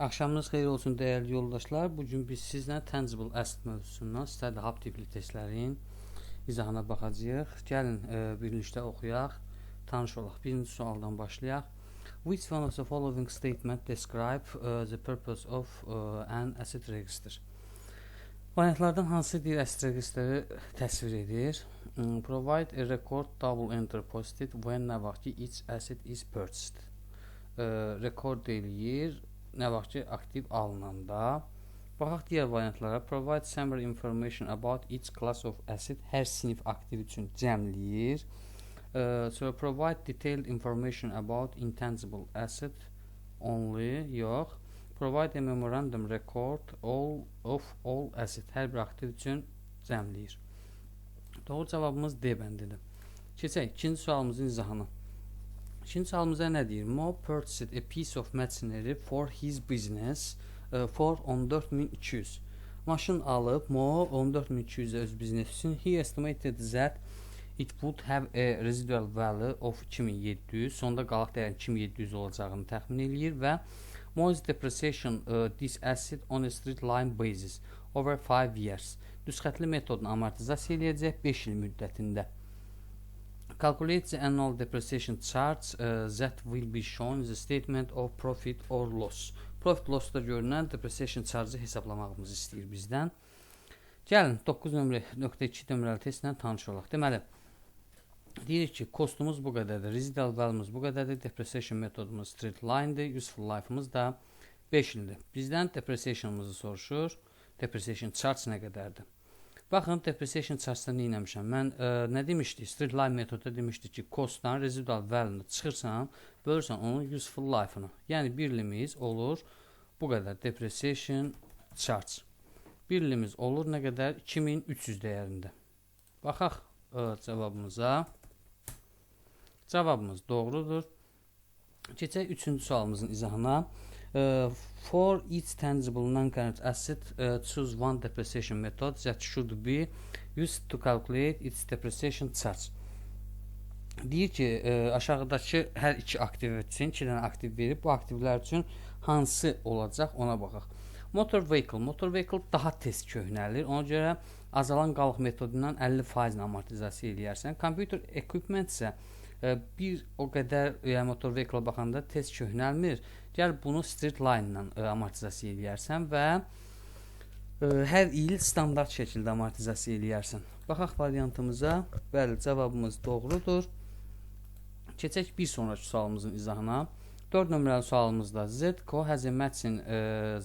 Axşamınız xeyir olsun dəyərli yoldaşlar. Bugün biz sizlə tangible asset mövzusundan istədi hub tipli testlərin izahına baxacağıq. Gəlin birlikdə oxuyaq, tanış olaq. Birinci sualdan başlayaq. Which one of the following statement describe the purpose of an asset register? Variantlardan hansı deyir asset registeri təsvir edir? Provide a record double enter posted when nə vaxt ki each asset is purchased. Rekord eləyir nə vaxt ki aktiv alınanda. Baxaq digər variantlara. Provide summary information about each class of asset. Hər sinif aktiv üçün cəmləyir. So provide detailed information about intangible asset only. Yox. Provide a memorandum record of all asset. Hər bir aktiv üçün cəmləyir. Doğru cavabımız D bəndidir. Keçək ikinci sualımızın izahına. İkinci sualımıza nə deyir? Mo purchased a piece of machinery for his business for 14.200. Maşın alıb, Mo 14.200 öz biznes üçün. He estimated that it would have a residual value of 2700. Sonda qalıq dəyərin 2700 olacağını təxmin eləyir və Mo's depreciation this asset on a straight line basis over 5 years. Düz xətli metodunu amortizasiya eləyəcək 5 il müddətində. Calculate the annual depreciation charge that will be shown in the statement of profit or loss. Profit loss'da görünən depreciation charge'ı hesablamağımızı istəyir bizdən. Gəlin 9.2 nömrəli testlə tanış olaq. Deməli, deyirik ki, kostumuz bu qədərdir, residual value'muz bu qədərdir, depreciation metodumuz straight line'dir, useful life'ımız da 5 ildir. Bizdən depreciation'ımızı soruşur. Depreciation charge nə qədərdir? Baxın, depreciation charge-da nə eləmişəm? Mən nə demişdik? Straight line metodda demişdik ki, costdan residual value-ını çıxırsan, bölürsən onun useful life-ını. Yəni, birliyimiz olur bu qədər depreciation charge. Birliyimiz olur nə qədər? 2300 dəyərində. Baxaq cavabımıza. Cavabımız doğrudur. Keçək üçüncü sualımızın izahına. For each tangible non-current asset, choose one depreciation method that should be used to calculate its depreciation charge. Deyir ki, aşağıdakı hər iki aktiv üçün 2 dənə aktiv verib, bu aktivlər üçün hansı olacaq ona baxaq. Motor vehicle daha tez köhnəlir, ona görə azalan qalıq metodundan 50% amortizasiya eləyərsən. Computer equipment isə bir o qədər motor vehicle baxanda tez köhnəlmir. Gəl bunu straight line ilə amortizasiya eləyərsən və hər il standart şəkildə amortizasiya eləyərsən. Baxaq variantımıza. Bəli, cavabımız doğrudur. Keçək bir sonraki sualımızın izahına. 4 nömrəli sualımızda ZCO has a matching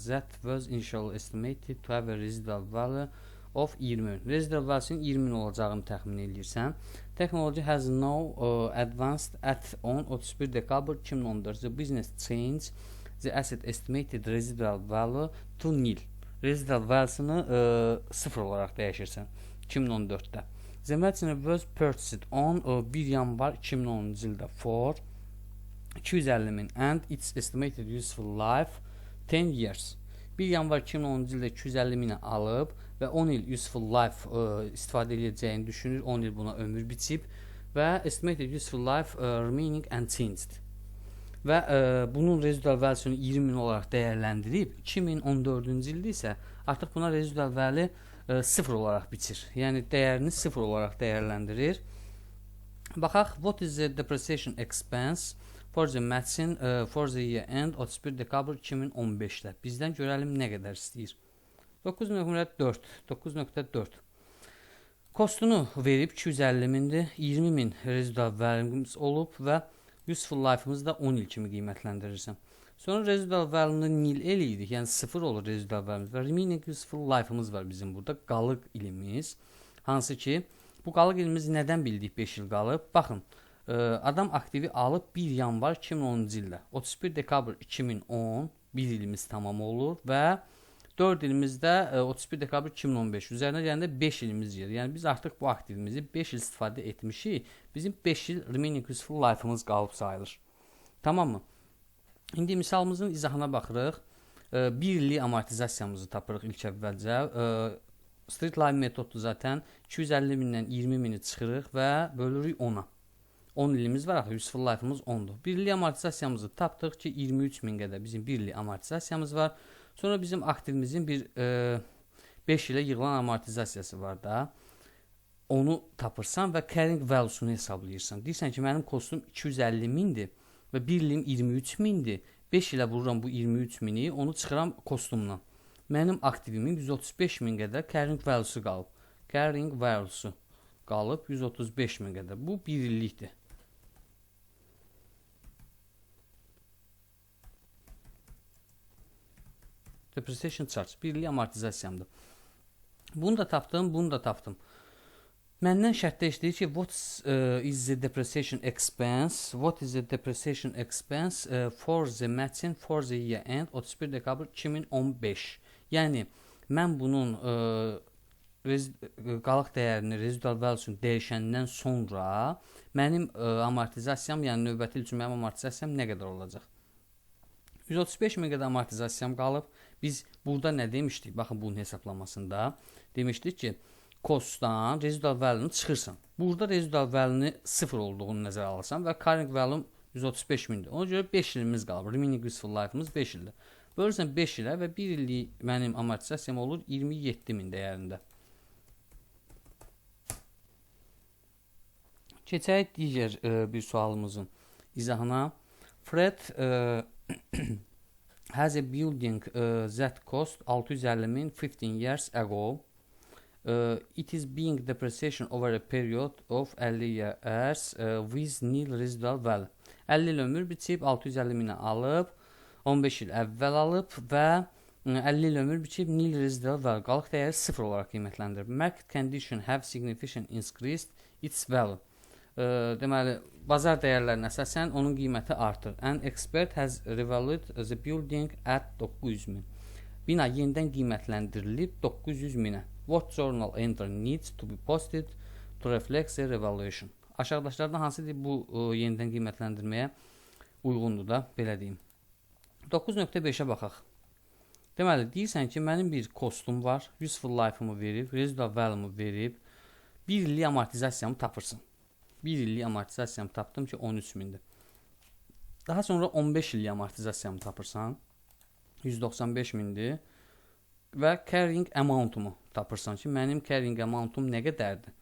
that was initially estimated to have a residual value of 20. Residual value'sinin 20 olacağını təxmin edirsən. Technology has now advanced at 31 dekabr 2014. The business changed the asset estimated residual value to nil. Residual value'sını 0 olaraq dəyişirsən 2014-də. The machine was purchased on 1 yanvar 2010-cu ildə for 250.000 and its estimated useful life 10 years. 1 yanvar 2010-cu ildə 250.000 alıb və 10 il useful life istifadə edəcəyini düşünür, 10 il buna ömür biçib və estimated useful life remaining unchanged. Və bunun residual value'sunu 20.000 olaraq dəyərləndirib, 2014-cü ildə isə artıq buna residual value 0 olaraq biçir. Yəni, dəyərini 0 olaraq dəyərləndirir. Baxaq, what is the depreciation expense for the matching for the year end 31 dekabr 2015-də? Bizdən görəlim nə qədər istəyir. 9.4 Kostunu verib 250.000-dir, 20.000 residual value'miz olub və useful life'ımız da 10 il kimi qiymətləndirirsən. Sonra residual value'ını nil eləyirik, yəni 0 olur residual value'miz və remaining useful life'ımız var bizim burada, qalıq ilimiz. Hansı ki, bu qalıq ilimiz nədən bildik 5 il qalıb? Baxın, adam aktivi alıb 1 yanvar 2010-cu ildə, 31 dekabr 2010, 1 ilimiz tamam olur və 4 ilimizdə 31 dekabr 2015 üzərinə gələndə 5 ilimiz gedir. Yəni biz artıq bu aktivimizi 5 il istifadə etmişik. Bizim 5 il remaining useful life'ımız qalıb sayılır. Tamam mı? İndi misalımızın izahına baxırıq. 1 illik amortizasiyamızı tapırıq ilk əvvəlcə. Straight line metoddur zaten. 250.000-dən 20.000-i çıxırıq və bölürük 10-a. 10 ilimiz var, axı useful life'ımız 10-dur. 1 illik amortizasiyamızı tapdıq ki, 23.000 qədər bizim 1 illik amortizasiyamız var. Sonra bizim aktivimizin bir 5 ilə yığılan amortizasiyası var da. Onu tapırsan və carrying value'sunu hesablayırsan. Deyirsən ki, mənim kostum 250.000-dir və 1 ilim 23.000-dir. 5 ilə vururam bu 23.000-i, onu çıxıram kostumdan. Mənim aktivimin 135.000 qədər carrying value'su qalıb. Carrying value'su qalıb 135.000 qədər. Bu 1 illikdir. Depreciation charge 1 illik amortizasiyamdır. Bunu da tapdım, bunu da tapdım. Məndən şərtdə işləyir ki, what is the depreciation expense? What is the depreciation expense for the matching for the year end 31 dekabr 2015. Yəni mən bunun qalıq dəyərini, residual value'sunu dəyişəndən sonra mənim amortizasiyam, yəni növbəti il üçün mənim amortizasiyam nə qədər olacaq? 135.000 qədər amortizasiyam qalıb. Biz burada nə demişdik? Baxın bunun hesablamasında demişdik ki, kostdan residual value-nu çıxırsan. Burada residual value-nu 0 olduğunu nəzərə alırsan və carrying value 135.000-dir. Ona görə 5 ilimiz qalıb. Remaining useful life-ımız 5 ildir. Bölürsən 5 ilə və 1 illik mənim amortizasiyam olur 27.000 dəyərində. Keçək digər bir sualımızın izahına. Fred has a building that cost 650.000 15 years ago. It is being depreciation over a period of 50 years with nil residual value. 50 il ömür biçib 650.000 alıb, 15 il əvvəl alıb və 50 il ömür biçib nil residual value qalıq dəyəri 0 olaraq qiymətləndirib. Market condition have significant increased its value. Deməli, bazar dəyərlərinə əsasən onun qiyməti artır. An expert has revalued the building at 900.000. Bina yenidən qiymətləndirilib 900.000-ə. What journal entry needs to be posted to reflect the revaluation? Aşağıdakılardan hansıdır bu yenidən qiymətləndirməyə uyğundur da, belə deyim. 9.5-ə baxaq. Deməli, deyirsən ki, mənim bir kostum var, useful life-ımı verib, residual value-ımı verib, 1 illik amortizasiyamı tapırsan. 1 illik amortizasiyamı tapdım ki, 13.000-dir. Daha sonra 15 illik amortizasiyamı tapırsan, 195.000-dir. Və carrying amount-umu tapırsan ki, mənim carrying amount-um nə qədərdir?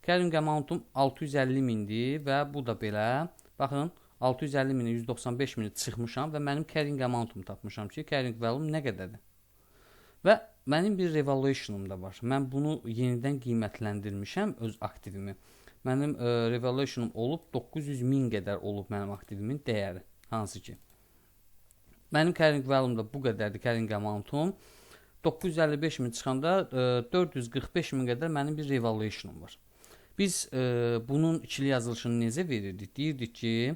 Carrying amount-um 650.000-dir və bu da belə. Baxın, 650.000-i 195.000-i çıxmışam və mənim carrying amount-umu tapmışam ki, carrying value-um nə qədərdir? Və mənim bir revaluation-um da var. Mən bunu yenidən qiymətləndirmişəm öz aktivimi. Mənim revaluation-um olub 900.000 qədər olub mənim aktivimin dəyəri. Hansı ki? Mənim carrying value-um da bu qədərdir, carrying amount-um. 955.000 çıxanda 445.000 qədər mənim bir revaluation-um var. Biz bunun ikili yazılışını necə verirdik? Deyirdik ki,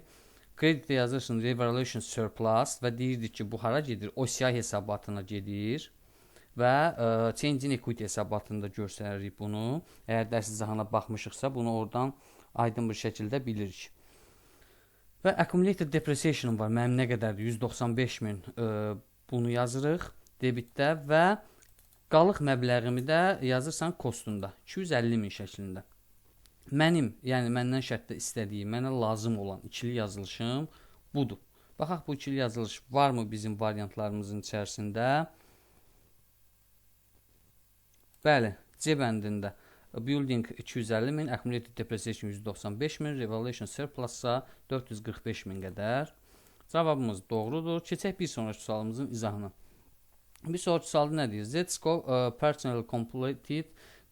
kreditdə yazırsın revaluation surplus və deyirdik ki, bu hara gedir? OCI hesabatına gedir və change in equity hesabatında göstəririk bunu. Əgər dərs izahına baxmışıqsa, bunu oradan aydın bir şəkildə bilirik. Və accumulated depreciation var. Mənim nə qədərdir? 195.000 bunu yazırıq debitdə və qalıq məbləğimi də yazırsan kostunda 250.000 şəklində. Mənim, yəni məndən şərtdə istədiyim, mənə lazım olan ikili yazılışım budur. Baxaq bu ikili yazılış varmı bizim variantlarımızın içərisində? Bəli, C bəndində building 250.000, accumulated depreciation 195.000, revaluation surplus'a 445.000 qədər. Cavabımız doğrudur. Keçək bir sonraki sualımızın izahına. Bir sonraki sualda nə deyir? Zetsco personal completed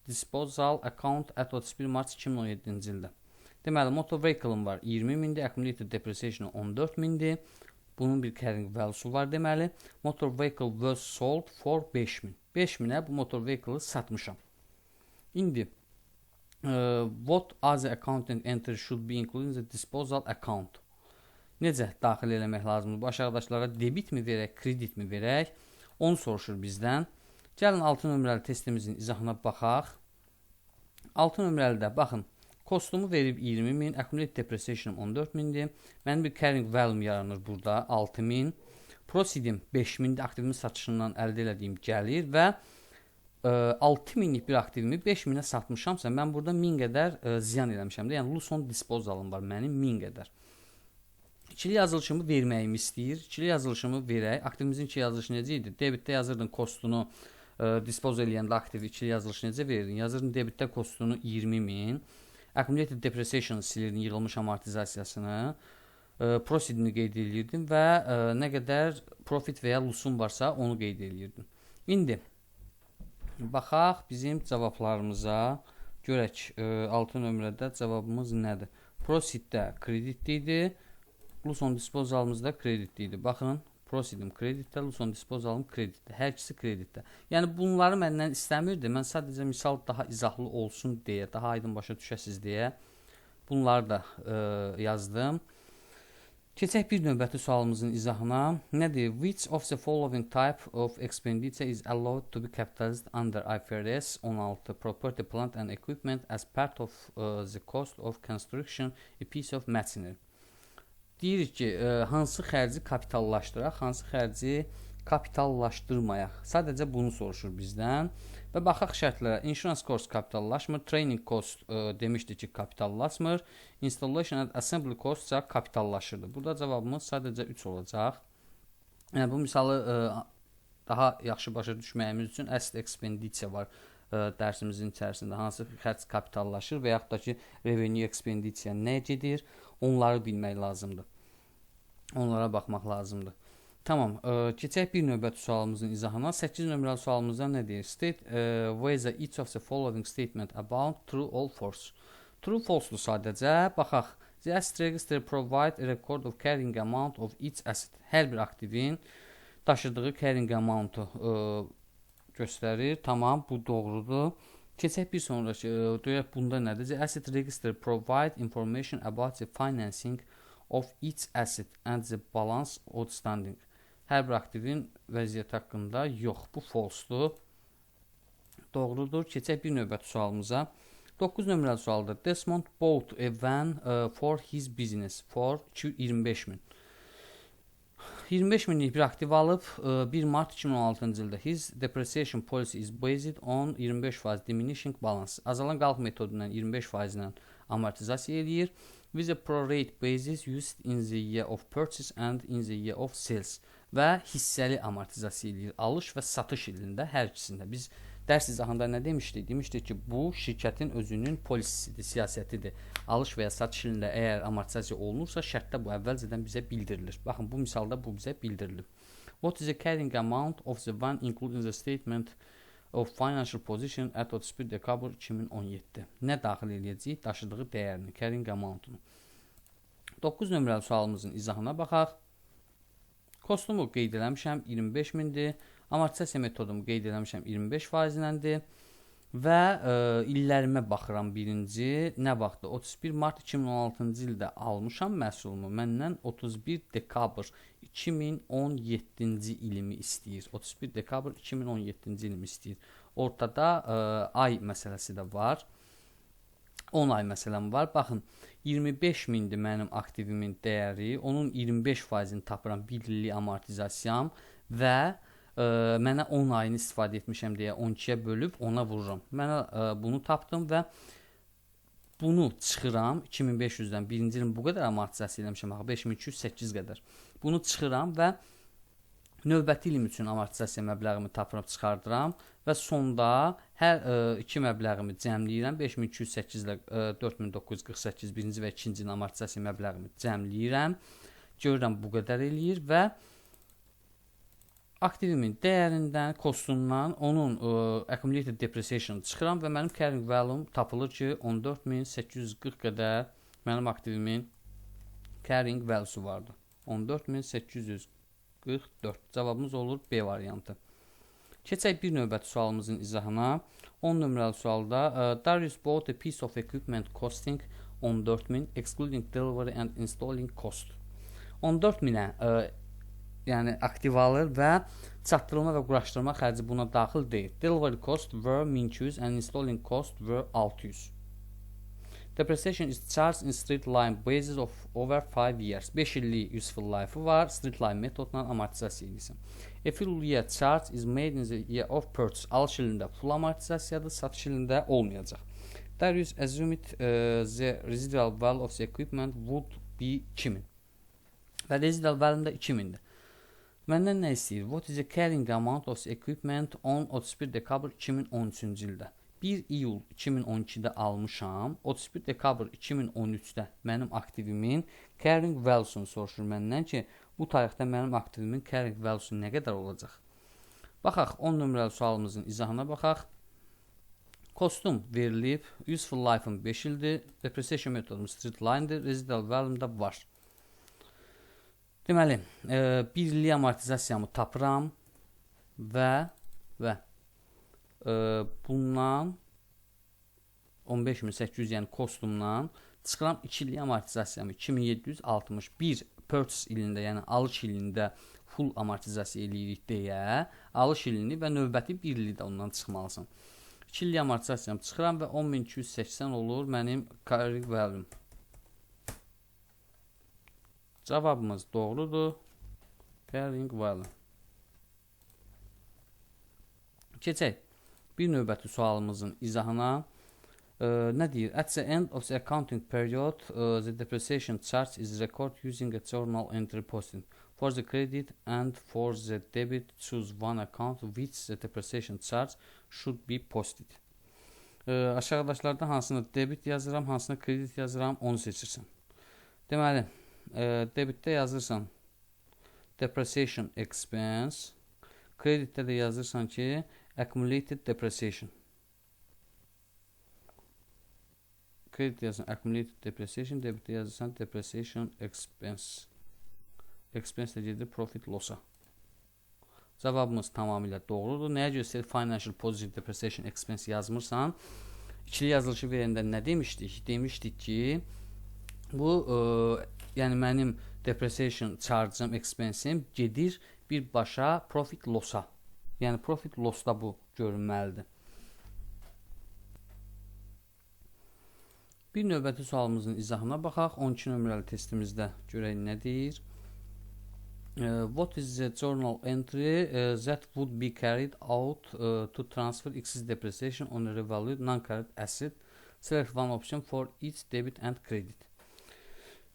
disposal account at 31 mart 2017-ci ildə. Deməli, motor vehicle-ım var 20.000-dir, accumulated depreciation 14.000-dir. Bunun bir carrying value-su var deməli. Motor vehicle was sold for 5.000. 5.000-ə bu motor vehicle-ı satmışam. İndi what other accounting entry should be included in the disposal account? Necə daxil eləmək lazımdır? Bu aşağıdakılara debit mi verək, kredit mi verək? Onu soruşur bizdən. Gəlin 6 nömrəli testimizin izahına baxaq. 6 nömrəlidə baxın, kostumu verib 20.000, accumulated depreciation 14.000-dir. Mənim bir carrying value yaranır burada 6.000. Proceedim 5.000-dir, aktivimin satışından əldə elədiyim gəlir və 6000'lik bir aktivimi 5000-ə satmışamsa, mən burada 1000 qədər ziyan eləmişəm də. Yəni loss on disposalım var mənim 1000 qədər. İkili yazılışımı verməyimi istəyir. İkili yazılışımı verək. Aktivimizin iki yazılışı necə idi? Debitdə yazırdın kostunu, dispose eləyəndə aktivi ikili yazılışı necə verirdin? Yazırdın debitdə kostunu 20.000. Accumulated depreciation silirdin, yığılmış amortizasiyasını. Proceedini qeyd edirdin və nə qədər profit və ya loss'un varsa onu qeyd edirdin. İndi baxaq bizim cavablarımıza. Görək 6 nömrədə cavabımız nədir? Proceeddə kreditli idi. Loss on disposalımızda kreditli idi. Baxın, proceedim kreditdə, loss on disposalım kreditdə. Hər ikisi kreditdə. Yəni bunları məndən istəmirdi. Mən sadəcə misal daha izahlı olsun deyə, daha aydın başa düşəsiz deyə bunları da yazdım. Keçək bir növbəti sualımızın izahına. Nədir? Which of the following type of expenditure is allowed to be capitalized under IFRS 16 property, plant and equipment as part of the cost of construction a piece of machinery? Deyirik ki, hansı xərci kapitallaşdıraq, hansı xərci kapitallaşdırmayaq. Sadəcə bunu soruşur bizdən. Və baxaq şərtlərə. Insurance cost kapitallaşmır, training cost demişdik ki, kapitallaşmır, installation and assembly cost isə kapitallaşırdı. Burada cavabımız sadəcə 3 olacaq. Yəni bu misalı daha yaxşı başa düşməyimiz üçün asset expenditure var dərsimizin içərisində. Hansı xərc kapitallaşır və yaxud da ki, revenue expenditure nə gedir, onları bilmək lazımdır. Onlara baxmaq lazımdır. Tamam, keçək bir növbəti sualımızın izahına. 8 nömrəli sualımızda nə deyir? State whether each of the following statement about true or false. True, false-dur sadəcə. Baxaq. The asset register provide a record of carrying amount of each asset. Hər bir aktivin daşıdığı carrying amount-u göstərir. Tamam, bu doğrudur. Keçək bir sonraki. Deyək, bunda nədir? The asset register provide information about the financing of each asset and the balance outstanding. Hər bir aktivin vəziyyəti haqqında yox. Bu false-dur. Doğrudur. Keçək bir növbəti sualımıza. 9 nömrəli sualda. Desmond bought a van for his business for 25.000. 25.000'lik bir aktiv alıb 1 Mart 2016-cı ildə. His depreciation policy is based on 25% diminishing balance. Azalan qalx metodundan 25% ilə amortizasiya edir. With a prorate basis used in the year of purchase and in the year of sales. Və hissəli amortizasiya edir. Alış və satış ilində hər ikisində. Biz dərs izahında nə demişdik? Demişdik ki, bu şirkətin özünün polisisidir, siyasətidir. Alış və ya satış ilində əgər amortizasiya olunursa, şərtdə bu əvvəlcədən bizə bildirilir. Baxın, bu misalda bu bizə bildirilir. What is the carrying amount of the van including the statement of financial position at 31 dekabr 2017? Nə daxil edəcəyik? Daşıdığı dəyərini, carrying amountunu. 9 nömrəli sualımızın izahına baxaq. Kostumu qeyd eləmişəm 25.000-dir. Amortizasiya metodumu qeyd eləmişəm 25% iləndir. Və illərimə baxıram birinci. Nə vaxtda? 31 Mart 2016-cı ildə almışam məhsulumu. Məndən 31 dekabr 2017-ci ilimi istəyir. 31 dekabr 2017-ci ilimi istəyir. Ortada ay məsələsi də var. 10 ay məsələm var. Baxın, 25.000-dir mənim aktivimin dəyəri. Onun 25%-ni tapıram 1 illik amortizasiyam və mənə 10 ayını istifadə etmişəm deyə 12-yə bölüb ona vururam. Mənə bunu tapdım və bunu çıxıram 2500-dən. Birinci ilin bu qədər amortizasiya eləmişəm. 5208 qədər. Bunu çıxıram və növbəti ilim üçün amortizasiya məbləğimi tapırım, çıxardıram və sonda hər iki məbləğimi cəmləyirəm. 5208 ilə 4948 birinci və ikinci ilin amortizasiya məbləğimi cəmləyirəm. Görürəm bu qədər eləyir və aktivimin dəyərindən, kostundan onun accumulated depreciation çıxıram və mənim carrying value tapılır ki 14840 qədər mənim aktivimin carrying value vardı. 14844. Cavabımız olur B variantı. Keçək bir növbəti sualımızın izahına. 10 nömrəli sualda Darius bought a piece of equipment costing 14.000 excluding delivery and installing cost. 14.000-ə yəni aktiv alır və çatdırılma və quraşdırma xərci buna daxil deyil. Delivery cost were 1200 and installing cost were 600. Depreciation is charged in straight line basis of over 5 years. 5 illik useful life var. Straight line metodla amortizasiya edilsin. A full year charge is made in the year of purchase. Alış ilində full amortizasiyadır, satış ilində olmayacaq. Darius assumed the residual value of the equipment would be 2000. Və residual value da 2000-dir. Məndən nə istəyir? What is the carrying amount of the equipment on 31 dekabr 2013-cü ildə? 1 iyul 2012-də almışam. 31 dekabr 2013-də mənim aktivimin carrying value'sunu soruşur məndən ki, bu tarixdə mənim aktivimin carrying value'su nə qədər olacaq? Baxaq, 10 nömrəli sualımızın izahına baxaq. Kostum verilib, useful life'ın 5 ildir, depreciation metodumuz straight line'dir, residual value'm da var. Deməli, 1 illik amortizasiyamı tapıram və bundan 15800, yəni kostumdan çıxıram 2 illik amortizasiyamı 2761 purchase ilində, yəni alış ilində full amortizasiya eləyirik deyə alış ilini və növbəti 1 illik də ondan çıxmalısın. 2 illik amortizasiyamı çıxıram və 10280 olur mənim carrying value'm. Cavabımız doğrudur. Carrying value. Keçək bir növbəti sualımızın izahına. Nə deyir? At the end of the accounting period, the depreciation charge is recorded using a journal entry posted. For the credit and for the debit, choose one account which the depreciation charge should be posted. Aşağıdaşlardan hansını debit yazıram, hansını kredit yazıram, onu seçirsən. Deməli, debitdə yazırsan depreciation expense, kreditdə də yazırsan ki accumulated depreciation. Kredit yazırsan accumulated depreciation, debitdə yazırsan depreciation expense. Expense də gedir profit loss'a. Cavabımız tamamilə doğrudur. Nəyə göstərir? Financial position depreciation expense yazmırsan. İkili yazılışı verəndə nə demişdik? Demişdik ki bu yəni mənim depreciation charge'ım, expense'im gedir birbaşa profit loss'a. Yəni profit loss'da bu görünməlidir. Bir növbəti sualımızın izahına baxaq. 12 nömrəli testimizdə görək nə deyir. What is the journal entry that would be carried out to transfer excess depreciation on a revalued non-current asset? Select one option for each debit and credit.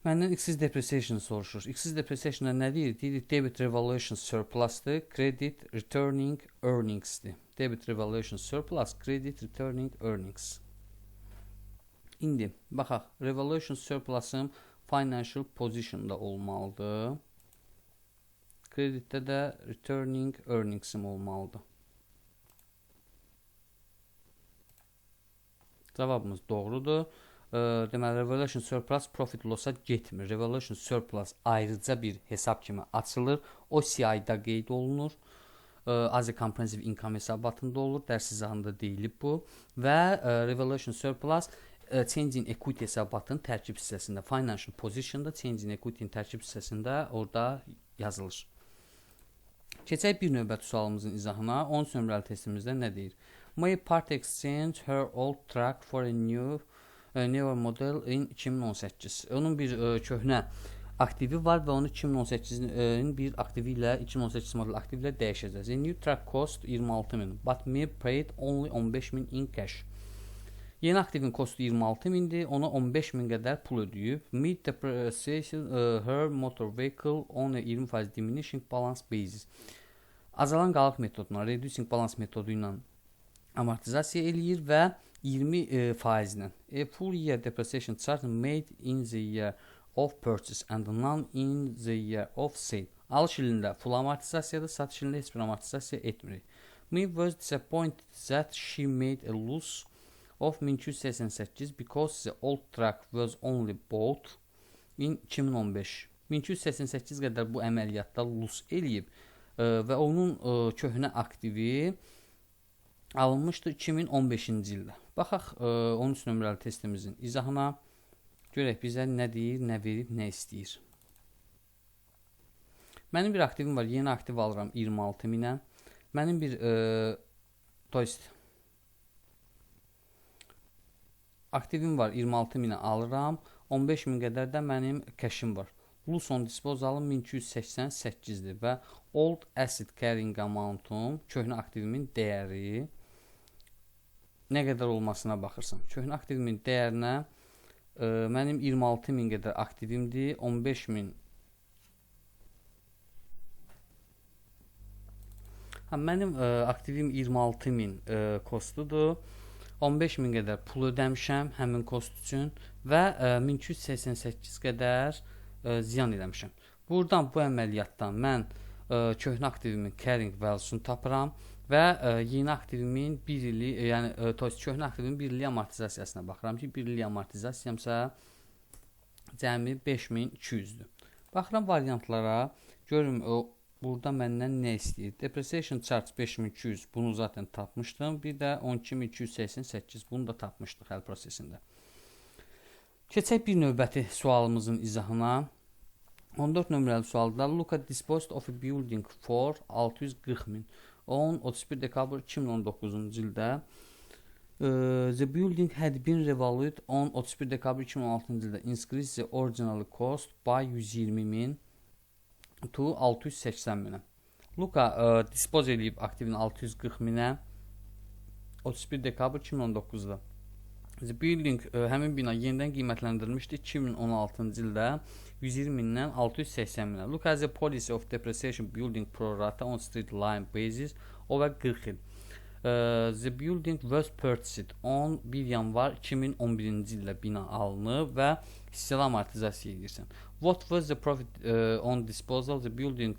Məndən excess depreciation soruşur. Excess depreciation nə deyir? Deyir debit revaluation surplus'dır, credit returning earnings'dir. Debit revaluation surplus, credit returning earnings. İndi baxaq, revaluation surplus'ım financial position'da olmalıdır. Kreditdə də returning earnings'im olmalıdır. Cavabımız doğrudur. Deməli, revaluation surplus profit loss'a getmir. Revaluation surplus ayrıca bir hesab kimi açılır. O CI-da qeyd olunur. As a comprehensive income hesabatında olur. Dərs izahında deyilib bu. Və revaluation surplus change in equity hesabatının tərkib hissəsində, financial position'da change in equity'nin tərkib hissəsində orada yazılır. Keçək bir növbəti sualımızın izahına. 13 nömrəli testimizdə nə deyir? May part exchange her old truck for a newer model in 2018. Onun bir köhnə aktivi var və onu 2018-in bir aktivi ilə 2018 model aktivi ilə dəyişəcək. The new truck cost 26.000, but me paid only 15.000 in cash. Yeni aktivin kostu 26.000'dir, ona 15.000 qədər pul ödəyib. Me depreciation her motor vehicle on a 20% diminishing balance basis. Azalan qalıq metoduna, reducing balance metodu ilə amortizasiya eləyir və 20%-lə. A full year depreciation charge made in the year of purchase and none in the year of sale. Alış ilində full amortizasiyadır, satış ilində heç bir amortizasiya etmirik. Me was disappointed that she made a loss of 1288 because the old truck was only bought in 2015. 1288 qədər bu əməliyyatda loss eləyib və onun köhnə aktivi alınmışdır 2015-ci ildə. Baxaq 13 nömrəli testimizin izahına. Görək bizə nə deyir, nə verib, nə istəyir. Mənim bir aktivim var, yeni aktiv alıram 26.000-ə. Mənim bir aktivim var 26.000-ə alıram. 15.000 qədər də mənim cashim var. Loss on disposalım 1288-dir və old asset carrying amount-um, köhnə aktivimin dəyəri nə qədər olmasına baxırsan. Köhnə aktivimin dəyərinə mənim 26.000 qədər aktivimdir. 15.000 mənim aktivim 26.000 kostudur. 15.000 qədər pul ödəmişəm həmin kost üçün və 1288 qədər ziyan eləmişəm. Buradan bu əməliyyatdan mən köhnə aktivimin carrying value-sunu tapıram və yeni aktivimin 1 illik, yəni köhnə aktivimin 1 illik amortizasiyasına baxıram ki, 1 illik amortizasiyamsa cəmi 5200-dür. Baxıram variantlara, görüm burada məndən nə istəyir? Depreciation charge 5200, bunu zaten tapmışdım. Bir də 12288, bunu da tapmışdıq həll prosesində. Keçək bir növbəti sualımızın izahına. 14 nömrəli sualda look at disposed of a building for 640.000 on 31 dekabr 2019-cu ildə the building had been revalued on 31 dekabr 2016-cı ildə increase the original cost by 120.000 to 680.000. Luka dispose edib aktivin 640.000-ə 31 dekabr 2019-da. The building həmin bina yenidən qiymətləndirilmişdi 2016-cı ildə 120.000-dən 680.000-ə. Look at the policy of depreciation building pro rata on straight line basis over 40 il. The building was purchased on 1 yanvar 2011-ci ildə bina alınıb və hissəli amortizasiya edirsən. What was the profit on disposal the building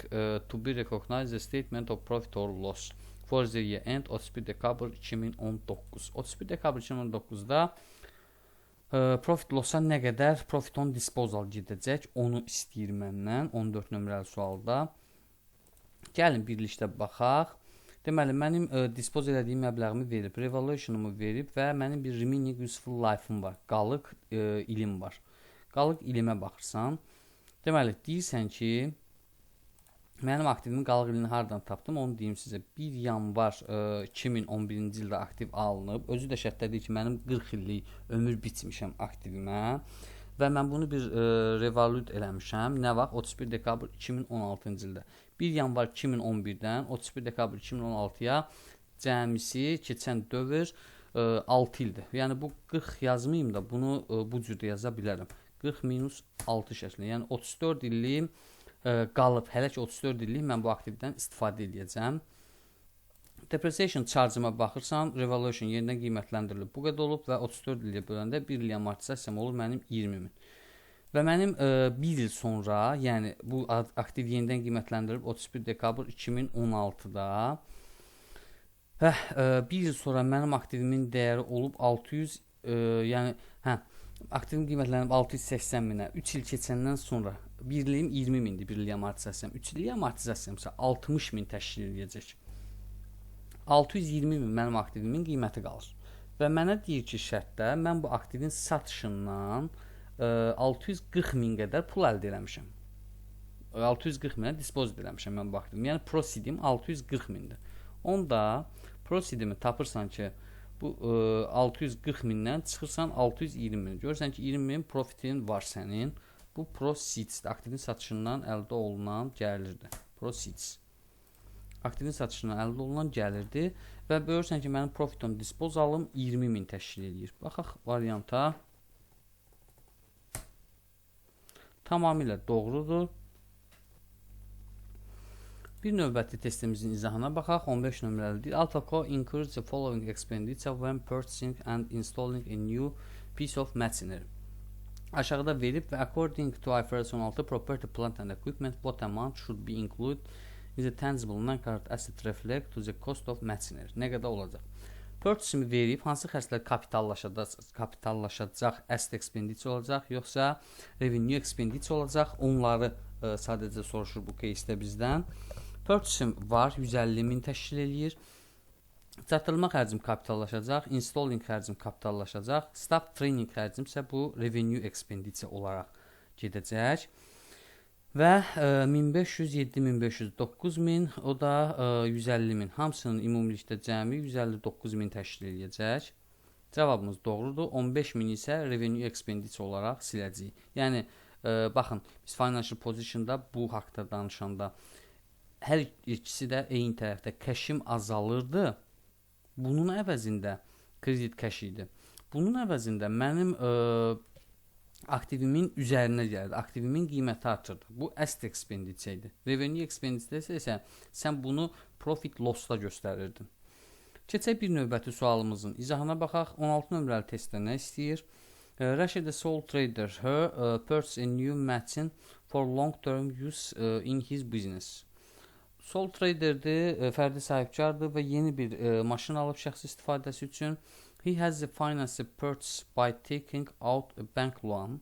to be recognized the statement of profit or loss for the year end 31 dekabr 2019. 31 dekabr 2019-da profit lossa nə qədər profit on disposal gedəcək, onu istəyir məndən 14 nömrəli sualda. Gəlin birlikdə baxaq. Deməli, mənim dispose elədiyim məbləğimi verib, revaluationumu verib və mənim bir remaining useful life-ım var, qalıq ilim var. Qalıq ilimə baxırsan, deməli, deyirsən ki, mənim aktivimin qalıq ilini hardan tapdım, onu deyim sizə. 1 yanvar 2011-ci ildə aktiv alınıb, özü də şərtlədir ki, mənim 40 illik ömür bitmişəm aktivimə və mən bunu bir revalute eləmişəm. Nə vaxt? 31 dekabr 2016-cı ildə. 1 yanvar 2011-dən 31 dekabr 2016-ya cəmisi keçən dövr 6 ildir. Yəni bu 40 yazmayım da bunu bu cürdə yaza bilərəm. 40 minus 6 şəklində. Yəni 34 illik qalıb. Hələ ki 34 illik mən bu aktivdən istifadə edəcəm. Depreciation charge-ıma baxırsan, revaluation yenidən qiymətləndirilib. Bu qədər olub və 34 illiyə böləndə 1 illik amortizasiyam olur mənim 20.000. Və mənim 1 il sonra, yəni bu aktiv yenidən qiymətləndirilib 31 dekabr 2016-da və 1 il sonra mənim aktivimin dəyəri olub 600, yəni aktivim qiymətlənib 680.000-ə. 3 il keçəndən sonra 1 iliyim 20.000-dir 1 illik amortizasiyam. 3 illik amortizasiyamsa 60.000 təşkil edəcək. 620.000 mənim aktivimin qiyməti qalır. Və mənə deyir ki, şərtdə mən bu aktivin satışından 640.000 qədər pul əldə eləmişəm. 640.000-ə dispozit eləmişəm mən bu aktivimi. Yəni proceedim 640.000-dir. Onda proceedimi tapırsan ki, bu 640.000-dən çıxırsan 620.000. Görürsən ki, 20.000 profitin var sənin. Bu proceeds, aktivin satışından əldə olunan gəlirdir. Proceeds. Aktivin satışından əldə olunan gəlirdir və görürsən ki, mənim profit on disposalım 20.000 təşkil edir. Baxaq varianta. Tamamilə doğrudur. Bir növbəti testimizin izahına baxaq. 15 nömrəlidir. AlphaCo incurs the following expenditure when purchasing and installing a new piece of machinery. Aşağıda verib və according to IFRS 16 property, plant and equipment what amount should be included in the tangible non-current asset reflect to the cost of machinery. Nə qədər olacaq? Purchase-imi verib, hansı xərclər kapitallaşacaq, asset expenditure olacaq, yoxsa revenue expenditure olacaq, onları sadəcə soruşur bu case-də bizdən. Purchase-im var, 150.000 təşkil eləyir. Çatdırılma xərcim kapitallaşacaq, installing xərcim kapitallaşacaq, staff training xərcim isə bu revenue expenditure olaraq gedəcək. Və 1500, 7500, 9000, o da 150.000. Hamısının ümumilikdə cəmi 159.000 təşkil edəcək. Cavabımız doğrudur. 15.000 isə revenue expenditure olaraq siləcəyik. Yəni baxın, biz financial positionda bu haqqda danışanda hər ikisi də eyni tərəfdə kəşim azalırdı. Bunun əvəzində kredit kəş idi. Bunun əvəzində mənim aktivimin üzərinə gəldi. Aktivimin qiyməti artırdı. Bu asset expenditure idi. Revenue expenditure isə sən bunu profit loss-da göstərirdin. Keçək bir növbəti sualımızın izahına baxaq. 16 nömrəli testdə nə istəyir? Rashid a sole trader purchased a new machine for long-term use in his business. Sole traderdir, fərdi sahibkardır və yeni bir maşın alıb şəxsi istifadəsi üçün. He has the finance purchase by taking out a bank loan.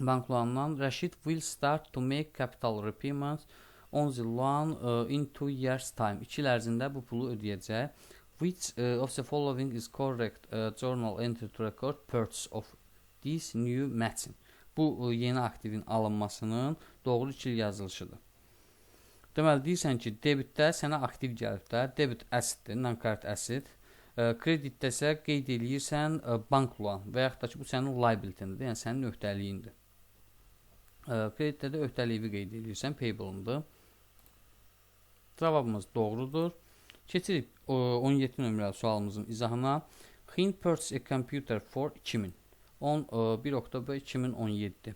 Bank loandan Rashid will start to make capital repayments on the loan in 2 years time. 2 il ərzində bu pulu ödəyəcək. Which of the following is correct journal entry to record purchase of this new machine? Bu yeni aktivin alınmasının doğru 2 il yazılışıdır. Deməli deyirsən ki, debitdə sənə aktiv gəlib də, debit assetdir, non-current asset. Kreditdə isə qeyd eləyirsən bank loan və yaxud da ki, bu sənin liability-dir, yəni sənin öhdəliyindir. Kreditdə də öhdəliyi qeyd eləyirsən, payable-ındır. Cavabımız doğrudur. Keçirik 17 nömrəli sualımızın izahına. He purchased a computer for 2000. 1 oktyabr 2017.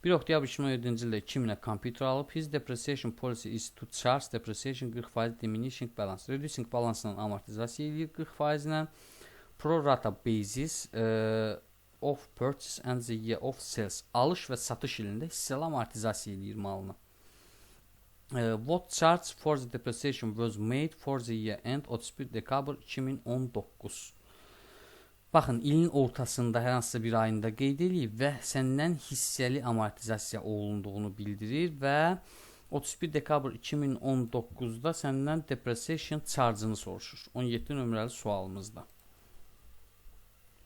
1 oktyabr 2017-ci ildə 2000-ə kompüter alıb. His depreciation policy is to charge depreciation 40% diminishing balance. Reducing balansından amortizasiya edir 40% ilə. Pro rata basis of purchase and the year of sales. Alış və satış ilində hissəli amortizasiya edir malını. What charge for the depreciation was made for the year end 31 dekabr 2019. Baxın, ilin ortasında hər hansısa bir ayında qeyd eləyib və səndən hissəli amortizasiya olunduğunu bildirir və 31 dekabr 2019-da səndən depreciation charge-ını soruşur. 17 nömrəli sualımızda.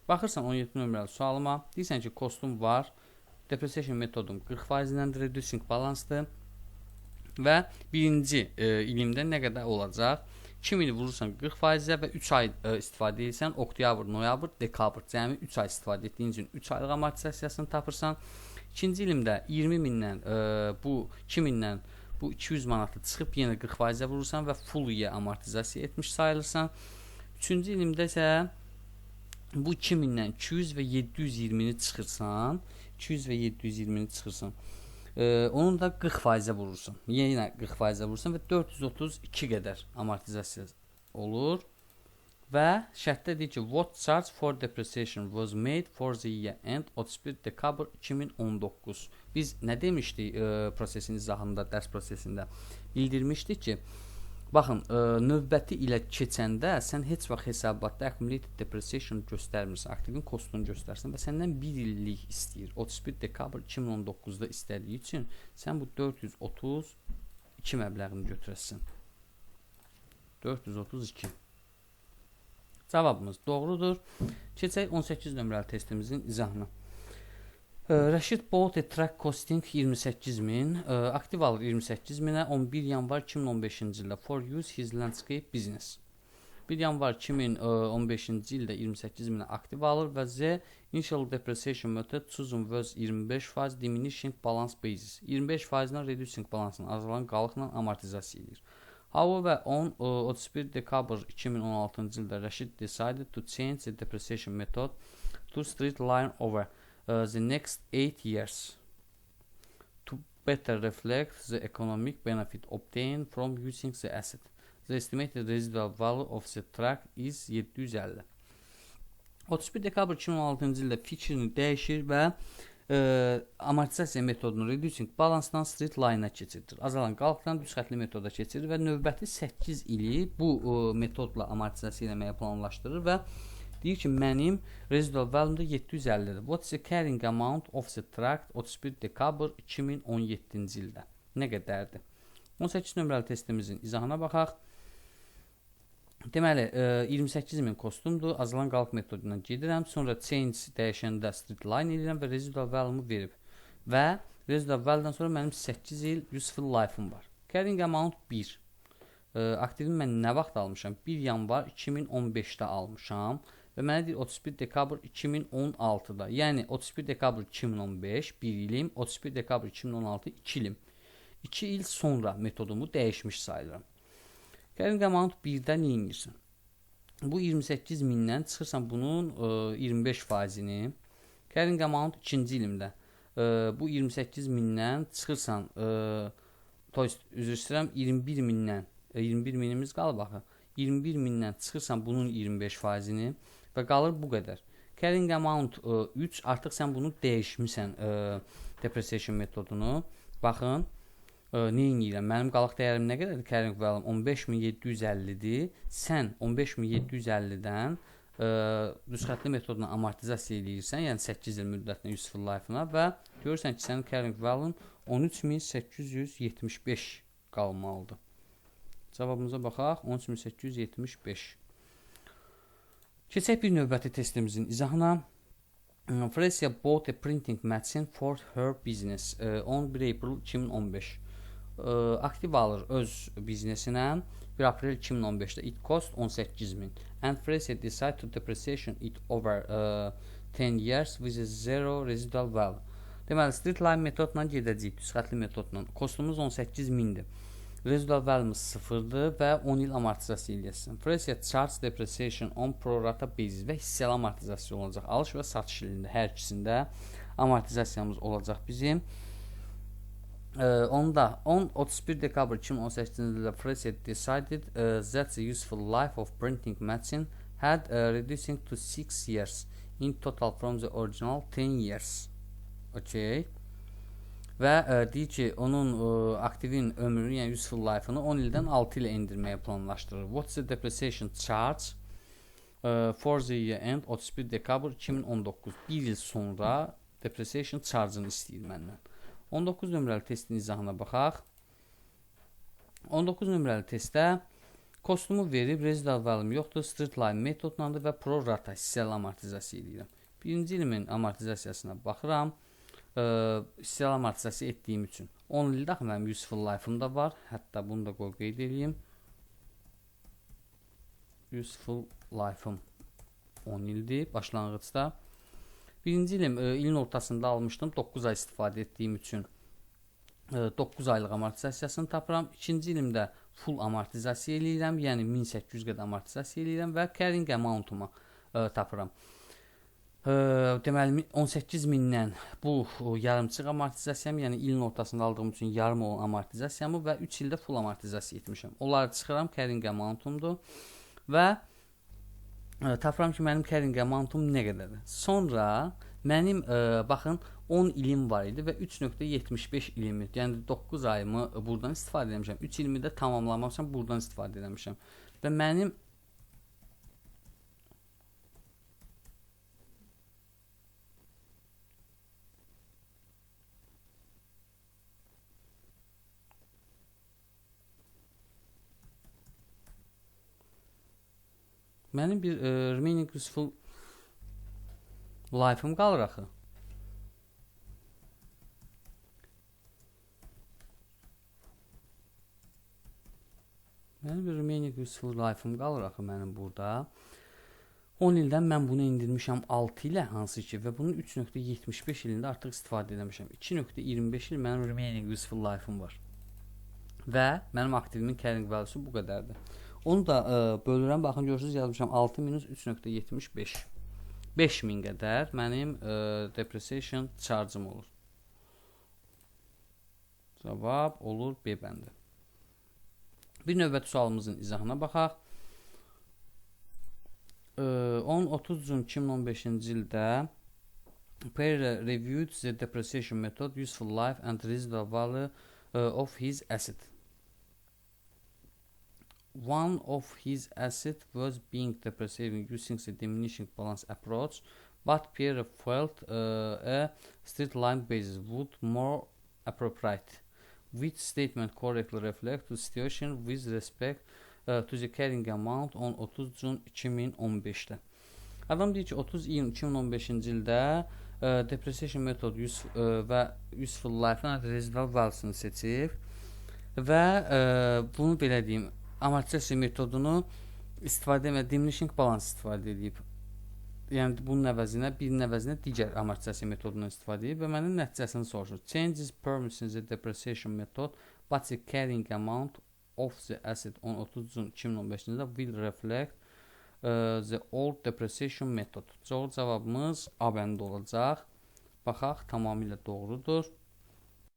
Baxırsan 17 nömrəli sualıma, deyirsən ki, kostum var, depreciation metodum 40%-dən reducing balansdır və birinci ilimdə nə qədər olacaq? 2000 vurursan 40%-ə və 3 ay istifadə edirsən, oktyabr, noyabr, dekabr, cəmi 3 ay istifadə etdiyin üçün 3 aylıq amortizasiyasını tapırsan. İkinci ilimdə 20.000-dən bu 2000-dən bu 200 manatı çıxıb yenə 40%-ə vurursan və full year amortizasiya etmiş sayılırsan. Üçüncü ilimdə isə bu 2000-dən 200 və 720-ni çıxırsan, 200 və 720-ni çıxırsan. Onun da 40%-ə vurursan. Yenə 40%-ə vurursan və 432 qədər amortizasiya olur. Və şərtdə deyir ki, what charge for depreciation was made for the year end 31 dekabr 2019. Biz nə demişdik prosesin izahında, dərs prosesində? Bildirmişdik ki, baxın, növbəti ilə keçəndə sən heç vaxt hesabatda accumulated depreciation göstərmirsən, aktivin kostunu göstərsən və səndən 1 illik istəyir. 31 dekabr 2019-da istədiyi üçün sən bu 432 məbləğini götürəsən. 432. Cavabımız doğrudur. Keçək 18 nömrəli testimizin izahına. Rashid bought a truck costing 28.000, aktiv alır 28.000-ə 11 yanvar 2015-ci ildə for use his landscape business. 1 yanvar 2015-ci ildə 28.000-ə aktiv alır və Z initial depreciation method chosen was 25% diminishing balance basis. 25%-dən reducing balansın azalan qalıqla amortizasiya edir. However, on 31 dekabr 2016-cı ildə Rashid decided to change the depreciation method to straight line over the next 8 years to better reflect the economic benefit obtained from using the asset. The estimated residual value of the truck is 750. 31 dekabr 2016-cı ildə fikrini dəyişir və amortizasiya metodunu reducing balansdan straight line-a keçirir. Azalan qalıqdan düz xətli metoda keçirir və növbəti 8 ili bu metodla amortizasiya etməyə planlaşdırır və deyir ki, mənim residual value-da 750-dir. What's the carrying amount of the truck 31 dekabr 2017-ci ildə? Nə qədərdir? 18 nömrəli testimizin izahına baxaq. Deməli, 28.000 kostumdur. Azalan qalıq metodundan gedirəm. Sonra change dəyişəndə straight line edirəm və residual value-mu verib. Və residual value-dan sonra mənim 8 il useful life-ım var. Carrying amount 1. Aktivimi mən nə vaxt almışam? 1 yanvar 2015-də almışam. və mənə deyir 31 dekabr 2016-da. Yəni 31 dekabr 2015 1 ilim, 31 dekabr 2016 2 ilim. 2 il sonra metodumu dəyişmiş sayılıram. Carrying amount 1-də nə edirsən? Bu 28 mindən çıxırsan bunun 25%-ni. Carrying amount 2-ci ilimdə. Bu 28 mindən çıxırsan üzr istəyirəm 21 mindən 21 minimiz qalıb axı. 21 mindən çıxırsan bunun 25%-ni və qalır bu qədər. Carrying amount 3 artıq sən bunu dəyişmisən depreciation metodunu. Baxın, nə edirəm? Mənim qalıq dəyərim nə qədərdir? Carrying value 15750-dir. Sən 15750-dən düz xəttli metoduna amortizasiya edirsən, yəni 8 il müddətinə useful life-ına və görürsən ki, sənin carrying value 13875 qalmalıdır. Cavabımıza baxaq, 13875. Keçək bir növbəti testimizin izahına. Fresia bought a printing machine for her business on 1 April 2015. Aktiv alır öz biznesinə 1 April 2015-də. It cost 18.000 and Fresia decide to depreciation it over 10 years with a zero residual value. Deməli, straight line metodla gedəcəyik, düz xəttli metodla. Kostumuz 18.000-dir. Residual value'mız 0-dır və 10 il amortizasiya eləyəsin. Fresia charge depreciation on pro rata basis və hissəli amortizasiya olacaq. Alış və satış ilində hər ikisində amortizasiyamız olacaq bizim. Onda 31 dekabr 2018-ci ildə Fresia decided that the useful life of printing machine had reducing to 6 years in total from the original 10 years. Okay. Və deyir ki, onun aktivin ömrünü, yəni useful life-ını 10 ildən 6 ilə endirməyə planlaşdırır. What's the depreciation charge for the year end 31 dekabr 2019? Bir il sonra depreciation charge-ını istəyir məndən. 19 nömrəli testin izahına baxaq. 19 nömrəli testdə kostumu verib, residual value yoxdur, straight line metodlandır və pro rata hissəli amortizasiya edirəm. Birinci ilimin amortizasiyasına baxıram. Hissəli amortizasiya etdiyim üçün 10 ildə axı mənim useful life-ım da var. Hətta bunu da qoy qeyd edeyim. Useful life-ım 10 ildir başlanğıcda. Birinci ilim ilin ortasında almışdım. 9 ay istifadə etdiyim üçün 9 aylıq amortizasiyasını tapıram. İkinci ilimdə full amortizasiya eləyirəm. Yəni 1800 qədər amortizasiya eləyirəm və carrying amount-umu tapıram. Deməli 18.000-dən bu yarımçıq amortizasiyam, yəni ilin ortasında aldığım üçün yarım olan amortizasiyamı və 3 ildə full amortizasiya etmişəm. Onları çıxıram, carrying amount-umdur və tapıram ki, mənim carrying amount-um nə qədərdir. Sonra mənim baxın 10 ilim var idi və 3.75 ilimi, yəni 9 ayımı buradan istifadə etmişəm. 3 ilimi də tamamlamamışam, buradan istifadə etmişəm. Və mənim bir remaining useful life-ım qalır axı. Mənim bir remaining useful life-ım qalır axı mənim burada. 10 ildən mən bunu indirmişəm 6 ilə, hansı ki, və bunun 3.75 ilində artıq istifadə edəmişəm. 2.25 il mənim remaining useful life-ım var. Və mənim aktivimin carrying value-su bu qədərdir. Onu da bölürəm, baxın görürsünüz yazmışam 6 minus 3.75. 5000 qədər mənim depreciation charge-ım olur. Cavab olur B bəndi. Bir növbəti sualımızın izahına baxaq. 10-30 Jun 2015-ci ildə Perry reviewed the depreciation method, useful life and residual value of his asset. One of his assets was being depreciated using the diminishing balance approach, but Pierre felt a straight line basis would more appropriate. Which statement correctly reflects the situation with respect to the carrying amount on 30 Jun 2015-də? Adam deyir ki, 30 iyun 2015-ci ildə depreciation method və useful life-ın residual value-sını seçib və bunu belə deyim, amortizasiya metodunu istifadə edib, diminishing balance istifadə edib. yəni bunun əvəzinə, birinin əvəzinə digər amortizasiya metodundan istifadə edib və mənim nəticəsini soruşur. Changes permits in the depreciation method, but the carrying amount of the asset on 30 June 2015-ci ildə will reflect the old depreciation method. Doğru cavabımız A bəndi olacaq. Baxaq, tamamilə doğrudur.